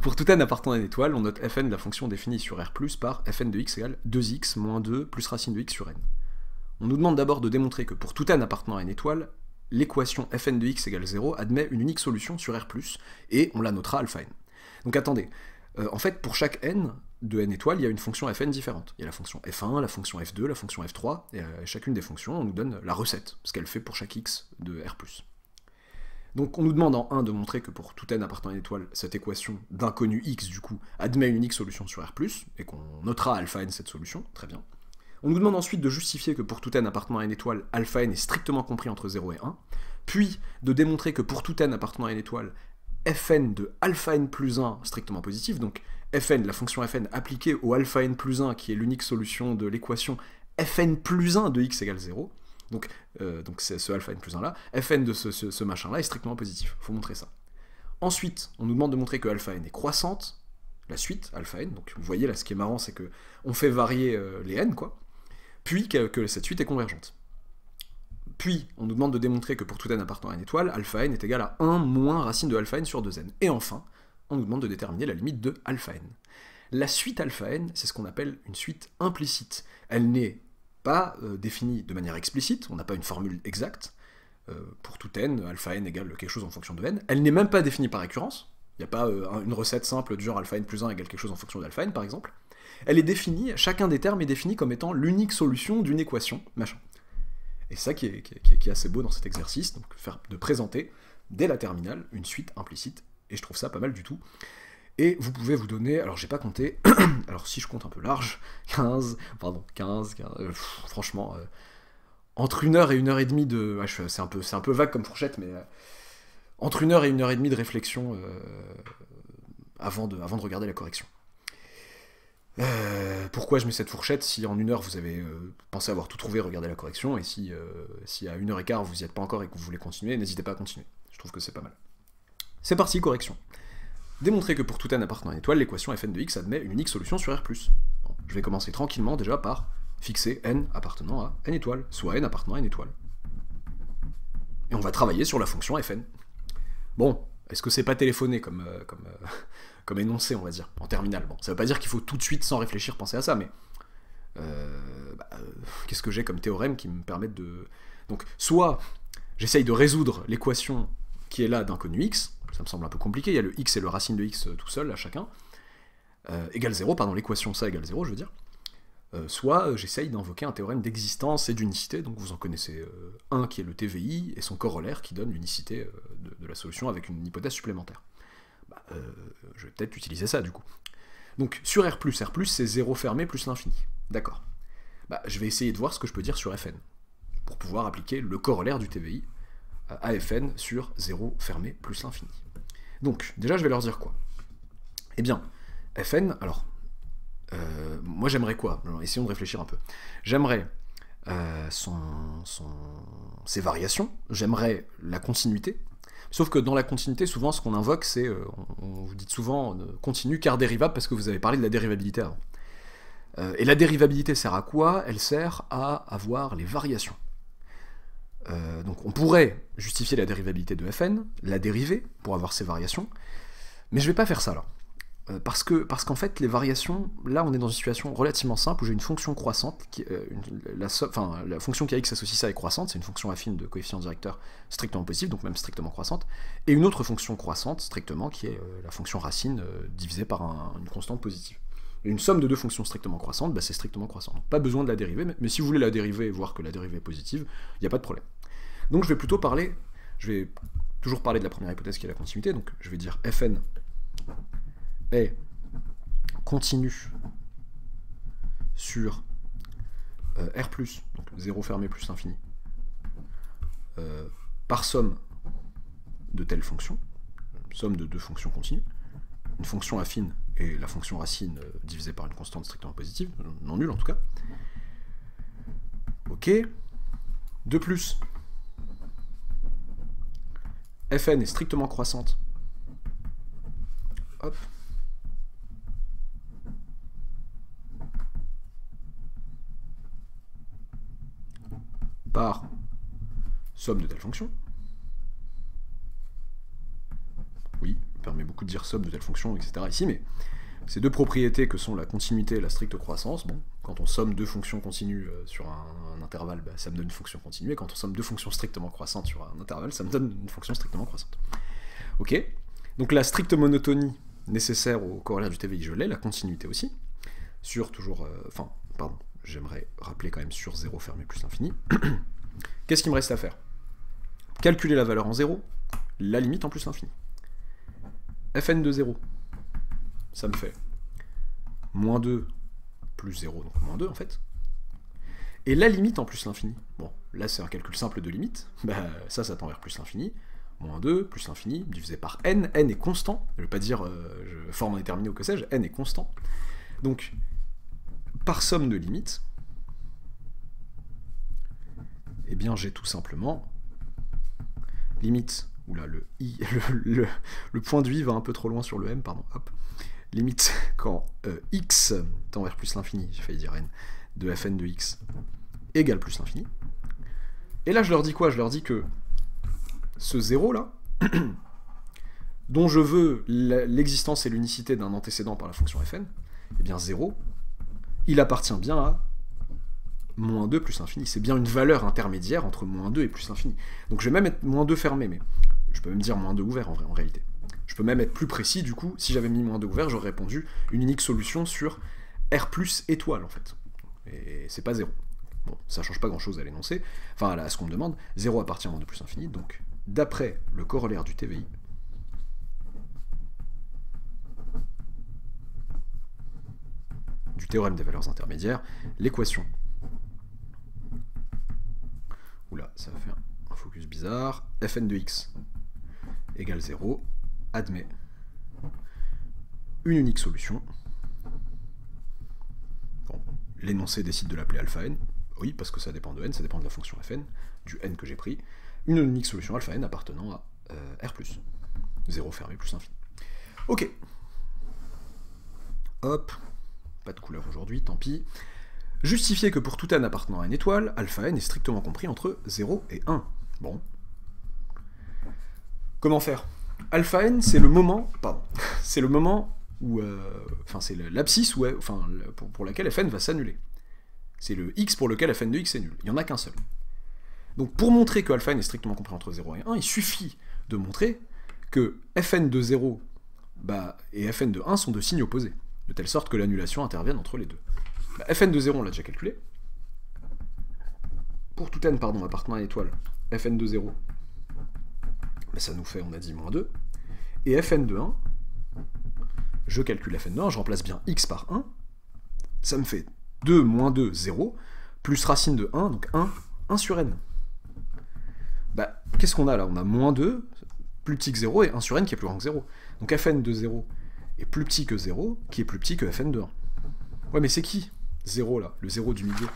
Pour tout n appartenant à une étoile, on note fn de la fonction définie sur R+, par fn de x égale 2x moins 2 plus racine de x sur n. On nous demande d'abord de démontrer que pour tout n appartenant à une étoile, l'équation fn de x égale 0 admet une unique solution sur R+, et on la notera alpha n. Donc attendez, en fait, pour chaque n de n étoiles, il y a une fonction fn différente. Il y a la fonction f1, la fonction f2, la fonction f3, et chacune des fonctions, on nous donne la recette, ce qu'elle fait pour chaque x de R+. Donc on nous demande en 1 de montrer que pour tout n appartenant à une étoile, cette équation d'inconnu x, du coup, admet une unique solution sur R+, et qu'on notera alpha n cette solution, très bien. On nous demande ensuite de justifier que pour tout n appartenant à une étoile, alpha n est strictement compris entre 0 et 1, puis de démontrer que pour tout n appartenant à une étoile, fn de alpha n plus 1 strictement positif, donc fn, la fonction fn appliquée au alpha n plus 1, qui est l'unique solution de l'équation fn plus 1 de x égale 0, donc c'est ce alpha n plus 1 là, fn de ce machin là est strictement positif, il faut montrer ça. Ensuite, on nous demande de montrer que alpha n est croissante, la suite, alpha n, donc vous voyez là ce qui est marrant c'est que on fait varier les n quoi, puis que cette suite est convergente. Puis, on nous demande de démontrer que pour tout n appartenant à une étoile, alpha n est égal à 1 moins racine de alpha n sur 2n. Et enfin, on nous demande de déterminer la limite de alpha n. La suite alpha n, c'est ce qu'on appelle une suite implicite. Elle n'est pas définie de manière explicite, on n'a pas une formule exacte. Pour tout n, alpha n égale quelque chose en fonction de n. Elle n'est même pas définie par récurrence. Il n'y a pas une recette simple du genre alpha n plus 1 égale quelque chose en fonction d'alpha n, par exemple. Elle est définie, chacun des termes est défini comme étant l'unique solution d'une équation, machin. Et ça qui est assez beau dans cet exercice, donc de présenter, dès la terminale, une suite implicite, et je trouve ça pas mal du tout. Et vous pouvez vous donner, alors j'ai pas compté, alors si je compte un peu large, 15, franchement, entre 1 heure et 1 heure et demie de... Ouais, c'est un peu vague comme fourchette, mais entre 1 heure et 1 heure et demie de réflexion avant de regarder la correction. Pourquoi je mets cette fourchette si en 1 heure vous avez pensé avoir tout trouvé, regardez la correction, et si à 1 heure et quart vous n'y êtes pas encore et que vous voulez continuer, n'hésitez pas à continuer. Je trouve que c'est pas mal. C'est parti, correction. Démontrer que pour tout n appartenant à une étoile, l'équation fn de x admet une unique solution sur R+. Bon, je vais commencer tranquillement déjà par fixer n appartenant à n étoile, soit n appartenant à n étoile. Et on va travailler sur la fonction fn. Bon, est-ce que c'est pas téléphoné comme énoncé, on va dire, en terminale. Bon, ça veut pas dire qu'il faut tout de suite, sans réfléchir, penser à ça, mais... qu'est-ce que j'ai comme théorème qui me permettent de... Donc, soit j'essaye de résoudre l'équation qui est là d'inconnu x, ça me semble un peu compliqué, il y a le x et le racine de x tout seul, là, chacun, égale 0, pardon, l'équation ça égale 0, je veux dire. Soit j'essaye d'invoquer un théorème d'existence et d'unicité, donc vous en connaissez un qui est le TVI, et son corollaire qui donne l'unicité de la solution avec une hypothèse supplémentaire. Je vais peut-être utiliser ça du coup. Donc sur R+, c'est 0 fermé plus l'infini. D'accord. Je vais essayer de voir ce que je peux dire sur Fn, pour pouvoir appliquer le corollaire du TVI à Fn sur 0 fermé plus l'infini. Donc, déjà je vais leur dire quoi? Eh bien, Fn, alors, moi j'aimerais quoi? Alors, essayons de réfléchir un peu. J'aimerais ses variations, j'aimerais la continuité. Sauf que dans la continuité, souvent, ce qu'on invoque, c'est, on vous dit souvent, continu car dérivable, parce que vous avez parlé de la dérivabilité avant. Et la dérivabilité sert à quoi? Elle sert à avoir les variations. Donc on pourrait justifier la dérivabilité de Fn, la dériver, pour avoir ces variations, mais je vais pas faire ça, là. Parce qu'en fait, les variations, là, on est dans une situation relativement simple, où j'ai une fonction croissante, la fonction qui a x associe ça est croissante, c'est une fonction affine de coefficient directeur strictement positif, donc même strictement croissante, et une autre fonction croissante, strictement, qui est la fonction racine divisée par une constante positive. Et une somme de deux fonctions strictement croissantes, c'est strictement croissant. Donc, pas besoin de la dériver, mais si vous voulez la dériver et voir que la dérivée est positive, il n'y a pas de problème. Donc je vais plutôt parler, je vais toujours parler de la première hypothèse qui est la continuité, donc je vais dire Fn est continu sur R+, donc 0 fermé plus l'infini, par somme de telle fonction, somme de deux fonctions continues, une fonction affine et la fonction racine divisée par une constante strictement positive, non nulle en tout cas. Ok. De plus, Fn est strictement croissante. Hop. Par somme de telle fonction. Oui, permet beaucoup dire somme de telle fonction, etc. ici, mais ces deux propriétés que sont la continuité et la stricte croissance, bon, quand on somme deux fonctions continues sur un intervalle, bah, ça me donne une fonction continue, et quand on somme deux fonctions strictement croissantes sur un intervalle, ça me donne une fonction strictement croissante. Ok. Donc la stricte monotonie nécessaire au corollaire du TVI, je l'ai, la continuité aussi, sur toujours... j'aimerais rappeler quand même sur 0 fermé plus l'infini. Qu'est-ce qu'il me reste à faire? Calculer la valeur en 0, la limite en plus l'infini. Fn de 0, ça me fait moins 2 plus 0, donc moins 2 en fait. Et la limite en plus l'infini. Bon, là c'est un calcul simple de limite, bah, ça tend vers plus l'infini. Moins 2 plus l'infini divisé par n est constant, je ne veux pas dire je forme indéterminé ou que sais-je, n est constant. Donc, par somme de limites, eh bien j'ai tout simplement limite, oula, le point de i va un peu trop loin sur le m, pardon, hop, limite quand x tend vers plus l'infini, j'ai failli dire n, de fn de x égale plus l'infini. Et là je leur dis quoi? Je leur dis que ce 0 là, dont je veux l'existence et l'unicité d'un antécédent par la fonction fn, eh bien 0, il appartient bien à moins 2 plus l'infini. C'est bien une valeur intermédiaire entre moins 2 et plus l'infini. Donc je vais même être moins 2 fermé, mais je peux même dire moins 2 ouvert en réalité. Je peux même être plus précis, du coup, si j'avais mis moins 2 ouvert, j'aurais répondu une unique solution sur R plus étoile en fait. Et c'est pas 0. Bon, ça change pas grand chose à l'énoncé, enfin à ce qu'on me demande, 0 appartient à moins 2 plus l'infini, donc d'après le corollaire du TVI, du théorème des valeurs intermédiaires, l'équation, oula, ça va faire un focus bizarre, fn de x égale 0, admet une unique solution. Bon, l'énoncé décide de l'appeler alpha n, oui, parce que ça dépend de n, ça dépend de la fonction fn, du n que j'ai pris, une unique solution alpha n appartenant à R+, 0 fermé plus l'infini. Ok. Hop, pas de couleur aujourd'hui, tant pis. Justifier que pour tout n appartenant à une étoile, alpha n est strictement compris entre 0 et 1. Bon. Comment faire? Alpha n, c'est le moment, c'est le moment où, c'est l'abscisse pour laquelle fn va s'annuler. C'est le x pour lequel fn de x est nul. Il n'y en a qu'un seul. Donc pour montrer que alpha n est strictement compris entre 0 et 1, il suffit de montrer que fn de 0 et fn de 1 sont de signes opposés, de telle sorte que l'annulation intervienne entre les deux. Fn de 0, on l'a déjà calculé. Pour tout n appartenant à l'étoile, fn de 0, ça nous fait, on a dit, moins 2. Et fn de 1, je calcule fn de 1, je remplace bien x par 1, ça me fait 2 moins 2, 0, plus racine de 1, donc 1 sur n. Qu'est-ce qu'on a là? On a moins 2, plus petit que 0, et 1 sur n qui est plus grand que 0. Donc fn de 0 est plus petit que 0, qui est plus petit que fn de 1. Ouais, mais c'est qui 0 là? Le 0 du milieu.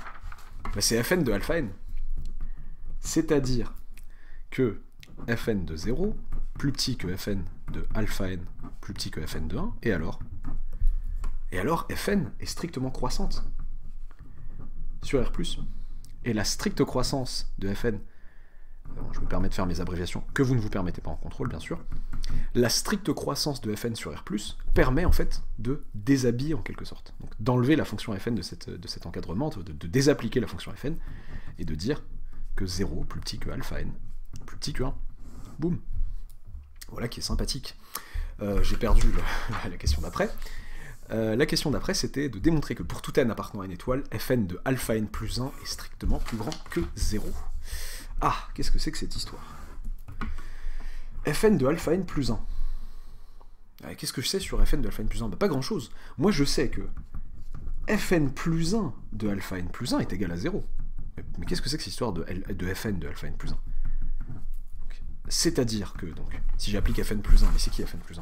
C'est fn de alpha n. C'est-à-dire que fn de 0, plus petit que fn de alpha n, plus petit que fn de 1, et alors? Et alors, fn est strictement croissante sur R+. Et la stricte croissance de fn, je me permets de faire mes abréviations, que vous ne vous permettez pas en contrôle, bien sûr, la stricte croissance de fn sur R+, permet en fait de déshabiller en quelque sorte, donc d'enlever la fonction fn de cet encadrement, de désappliquer la fonction fn, et de dire que 0 plus petit que alpha n, plus petit que 1. Boum. Voilà qui est sympathique. J'ai perdu la question d'après. La question d'après, c'était de démontrer que pour tout n appartenant à une étoile, fn de alpha n plus 1 est strictement plus grand que 0. Ah, qu'est-ce que c'est que cette histoire? Fn de alpha n plus 1. Qu'est-ce que je sais sur fn de alpha n plus 1? Pas grand-chose. Moi, je sais que fn plus 1 de alpha n plus 1 est égal à 0. Mais qu'est-ce que c'est que cette histoire de fn de alpha n plus 1? C'est-à-dire que, donc, si j'applique fn plus 1, mais c'est qui fn plus 1?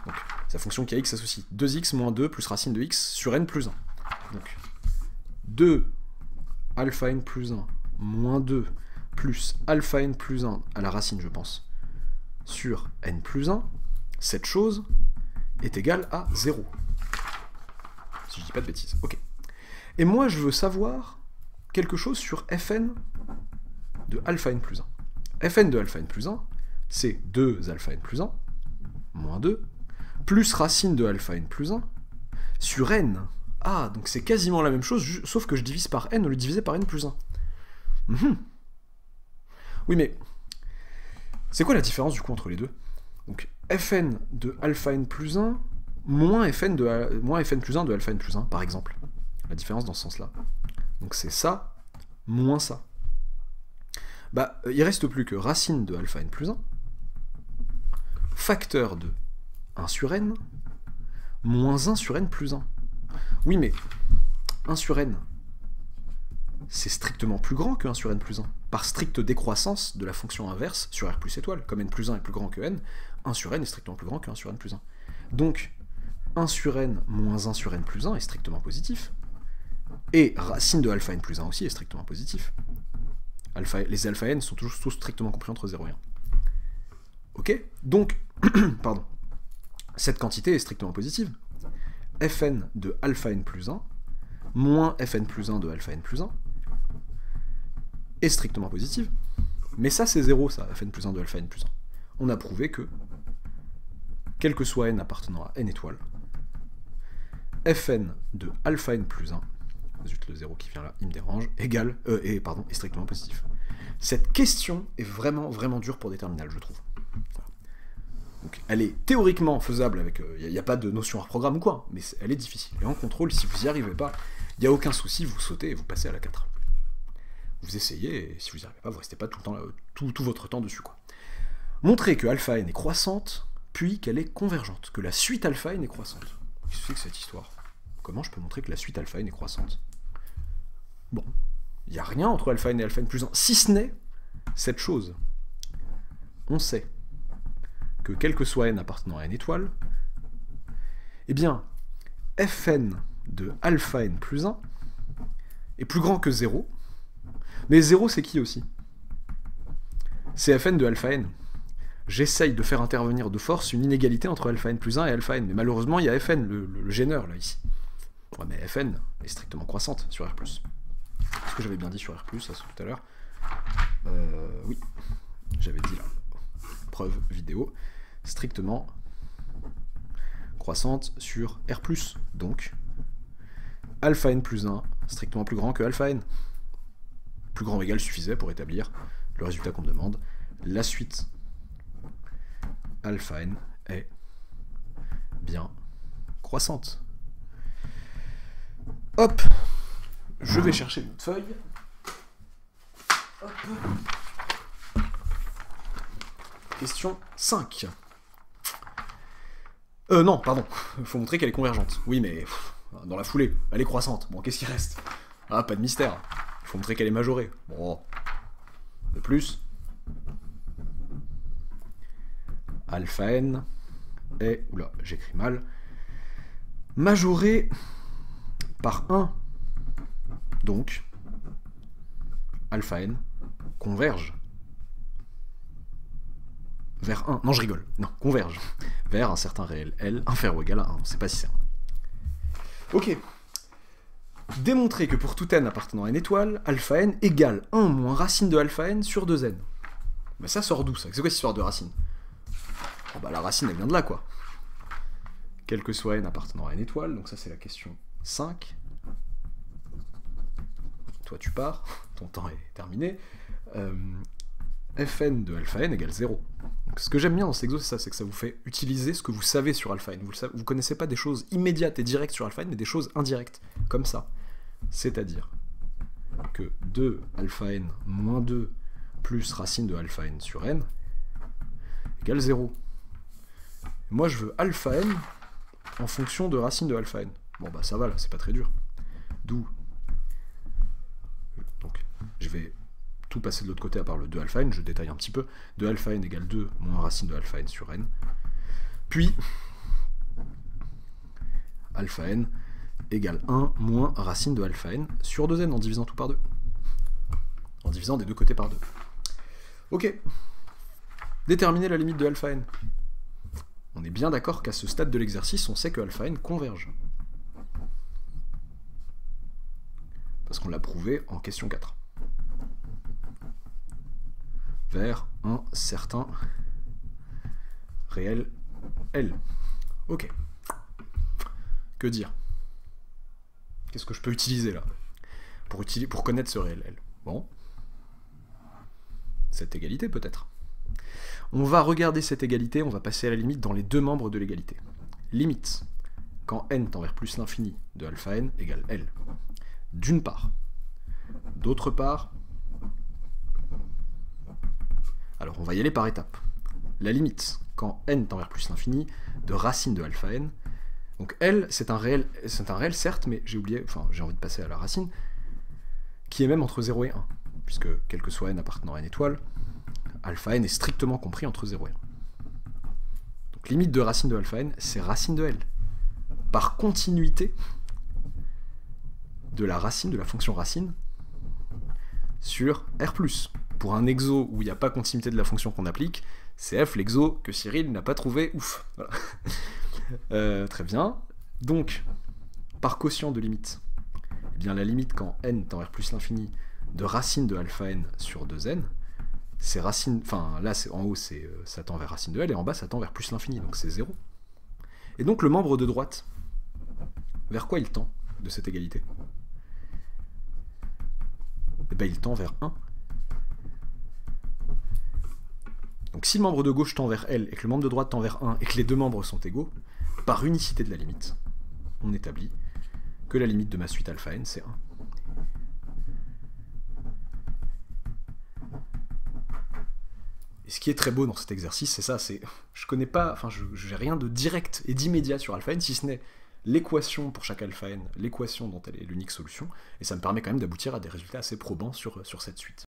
Donc, sa fonction qui a x s'associe 2x moins 2 plus racine de x sur n plus 1. Donc, 2 alpha n plus 1 moins 2 plus alpha n plus 1 à la racine, je pense, sur n plus 1, cette chose est égale à 0. Si je dis pas de bêtises. Ok. Et moi, je veux savoir quelque chose sur fn de alpha n plus 1. Fn de alpha n plus 1, c'est 2 alpha n plus 1, moins 2, plus racine de alpha n plus 1 sur n. Ah, donc c'est quasiment la même chose, sauf que je divise par n au lieu de diviser par n plus 1. Oui, mais c'est quoi la différence du coup entre les deux? Donc fn de alpha n plus 1 moins fn plus 1 de alpha n plus 1, par exemple. La différence dans ce sens-là. Donc c'est ça, moins ça. Bah, il reste plus que racine de alpha n plus 1, facteur de 1 sur n, moins 1 sur n plus 1. Oui, mais 1 sur n, c'est strictement plus grand que 1 sur n plus 1. Par stricte décroissance de la fonction inverse sur R plus étoile. Comme n plus 1 est plus grand que n, 1 sur n est strictement plus grand que 1 sur n plus 1. Donc, 1 sur n moins 1 sur n plus 1 est strictement positif. Et racine de alpha n plus 1 aussi est strictement positif. Les alpha n sont toujours tous strictement compris entre 0 et 1. Ok? Donc, pardon, cette quantité est strictement positive. Fn de alpha n plus 1 moins fn plus 1 de alpha n plus 1 est strictement positive. Mais ça, c'est 0, ça, fn plus 1 de alpha n plus 1. On a prouvé que, quel que soit n appartenant à n étoiles, fn de alpha n plus 1, zut, le 0 qui vient là, il me dérange, est strictement positif. Cette question est vraiment, vraiment dure pour des terminales, je trouve. Voilà. Donc, elle est théoriquement faisable avec... Il n'y a pas de notion hors programme ou quoi, mais elle est difficile. Et en contrôle, si vous n'y arrivez pas, il n'y a aucun souci, vous sautez et vous passez à la 4. Vous essayez, et si vous n'y arrivez pas, vous ne restez pas tout le temps, tout votre temps dessus, quoi. Montrez que alpha n est croissante, puis qu'elle est convergente, que la suite alpha n est croissante. Qu'est-ce que c'est que cette histoire? Comment je peux montrer que la suite alpha n est croissante? Bon, il n'y a rien entre alpha n et alpha n plus 1, si ce n'est cette chose. On sait que quel que soit n appartenant à n étoile, eh bien, fn de alpha n plus 1 est plus grand que 0, mais 0 c'est qui aussi? C'est fn de alpha n. J'essaye de faire intervenir de force une inégalité entre alpha n plus 1 et alpha n, mais malheureusement il y a fn, le gêneur là ici. Ouais, mais fn est strictement croissante sur R+. Est-ce que j'avais bien dit sur R+, ça tout à l'heure? Oui, j'avais dit là. Preuve vidéo. Strictement croissante sur R+. Donc, alpha n plus 1, strictement plus grand que alpha n. Plus grand ou égal suffisait pour établir le résultat qu'on me demande. La suite alpha n est bien croissante. Hop, je vais chercher une autre feuille. Hop. Question 5. Non, pardon. Il faut montrer qu'elle est convergente. Oui, mais dans la foulée, elle est croissante. Bon, qu'est-ce qui reste? Ah, pas de mystère. Il faut montrer qu'elle est majorée. Bon. De plus, alpha n est... Oula, j'écris mal. Majorée par 1. Donc, alpha n converge vers 1. Non, je rigole. Non, converge vers un certain réel L inférieur ou égal à 1. On ne sait pas si c'est 1. Ok. Démontrer que pour tout n appartenant à une étoile, alpha n égale 1 moins racine de alpha n sur 2n. Mais ça sort d'où, ça? C'est quoi cette histoire de racine? Oh bah la racine, elle vient de là, quoi. Quel que soit n appartenant à une étoile, donc ça c'est la question 5. Toi tu pars, ton temps est terminé. Fn de alpha n égale 0. Donc, ce que j'aime bien dans cet exo, c'est ça, c'est que ça vous fait utiliser ce que vous savez sur alpha n. Vous connaissez pas des choses immédiates et directes sur alpha n, mais des choses indirectes, comme ça. C'est-à-dire que 2 alpha n moins 2 plus racine de alpha n sur n égale 0. Moi je veux alpha n en fonction de racine de alpha n. Bon bah ça va là, c'est pas très dur. D'où, donc je vais tout passer de l'autre côté à part le 2 alpha n, je détaille un petit peu. 2 alpha n égale 2 moins racine de alpha n sur n. Puis alpha n égale 1 moins racine de alpha n sur 2n en divisant tout par 2. En divisant des deux côtés par 2. Ok. Déterminer la limite de alpha n. On est bien d'accord qu'à ce stade de l'exercice, on sait que alpha n converge. Parce qu'on l'a prouvé en question 4. Vers un certain réel L. Ok. Que dire? Qu'est-ce que je peux utiliser là pour connaître ce réel L? Bon. Cette égalité peut-être. On va regarder cette égalité, on va passer à la limite dans les deux membres de l'égalité. Limite, quand n tend vers plus l'infini de alpha n égale L. D'une part. D'autre part, alors on va y aller par étapes. La limite, quand n tend vers plus l'infini, de racine de alpha n. Donc L, c'est un réel certes, mais j'ai oublié, enfin j'ai envie de passer à la racine, qui est même entre 0 et 1, puisque quel que soit n appartenant à n étoile, alpha n est strictement compris entre 0 et 1. Donc limite de racine de alpha n, c'est racine de L. Par continuité de la racine, de la fonction racine, sur R+. Pour un exo où il n'y a pas continuité de la fonction qu'on applique, c'est f l'exo que Cyril n'a pas trouvé ouf. Voilà. Très bien. Donc, par quotient de limite, eh bien la limite quand n tend vers plus l'infini de racine de alpha n sur 2n, c'est racine, enfin là en haut ça tend vers racine de L et en bas ça tend vers plus l'infini, donc c'est 0. Et donc le membre de droite, vers quoi il tend de cette égalité? Eh bien il tend vers 1. Donc si le membre de gauche tend vers L et que le membre de droite tend vers 1 et que les deux membres sont égaux, par unicité de la limite, on établit que la limite de ma suite alpha n c'est 1. Et ce qui est très beau dans cet exercice, c'est ça, je connais pas, enfin j'ai rien de direct et d'immédiat sur alpha n, si ce n'est l'équation pour chaque alpha n, l'équation dont elle est l'unique solution, et ça me permet quand même d'aboutir à des résultats assez probants sur cette suite.